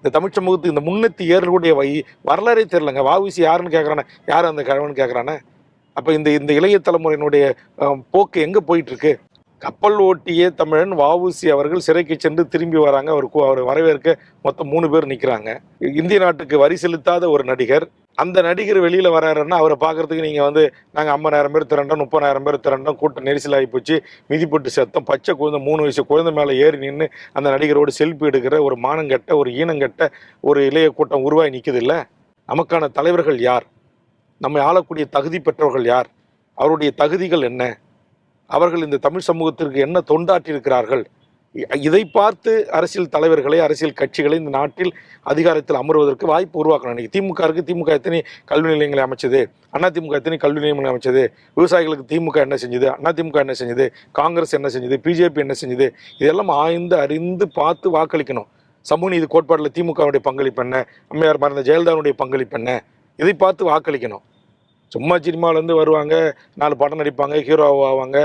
இந்த தமிழ் சமூகத்துக்கு இந்த முன்னெத்தி ஏறக்கூடிய வரலாறே தெரியலங்க. வஉசி யாருன்னு கேட்குறானே, யார் அந்த கிழவன்னு கேட்குறானே. அப்போ இந்த இந்த இளைய தலைமுறையினுடைய போக்கு எங்கே போயிட்டு இருக்கு? கப்பல் ஓட்டிய தமிழன் வஉசி அவர்கள் சிறைக்கு சென்று திரும்பி வராங்க. அவர் வரவேற்க மொத்தம் 3 பேர் நிற்கிறாங்க. இந்திய நாட்டுக்கு வரி செலுத்தாத ஒரு நடிகர், அந்த நடிகர் வெளியில வராருன்னா அவரை பார்க்கறதுக்கு நீங்க நாங்கள் 50,000 பேர் திரண்டோம், 30,000 பேர் திரண்டோம், கூட்டம் நெரிசலாகி போச்சு, மிதிப்பட்டு சத்தம், பச்சை குழந்தை 3 வயசு குழந்தை மேலே ஏறி நின்று அந்த நடிகரோடு செல்ஃபி எடுக்கிற ஒரு மானங்கட்ட, ஒரு ஈனங்கட்ட ஒரு இளைய கூட்டம் உருவாகி நிற்குது இல்லை? நமக்கான தலைவர்கள் யார்? நம்மை ஆளக்கூடிய தகுதி பெற்றவர்கள் யார்? அவருடைய தகுதிகள் என்ன? அவர்கள் இந்த தமிழ் சமூகத்திற்கு என்ன தொண்டாற்றியிருக்கிறார்கள்? இதை பார்த்து அரசியல் தலைவர்களை, அரசியல் கட்சிகளை இந்த நாட்டில் அதிகாரத்தில் அமர்வதற்கு வாய்ப்பு உருவாக்கணும். இன்னைக்கு திமுக எத்தனை கல்வி நிலையங்களை அமைச்சது, அதிமுக எத்தனை கல்வி நிலையங்களை அமைச்சது, விவசாயிகளுக்கு திமுக என்ன செஞ்சது, அதிமுக என்ன செஞ்சது, காங்கிரஸ் என்ன செஞ்சது, பிஜேபி என்ன செஞ்சது, இதெல்லாம் ஆய்ந்து அறிந்து பார்த்து வாக்களிக்கணும். சமூக நீதி கோட்பாட்டில் திமுகவுடைய பங்களிப்பு என்ன, அம்மையார் மறைந்த ஜெயலலிதாவுடைய பங்களிப்பு என்ன, இதை பார்த்து வாக்களிக்கணும். சும்மா சினிமாவிலேருந்து வருவாங்க, 4 படம் நடிப்பாங்க, ஹீரோ ஆவாங்க,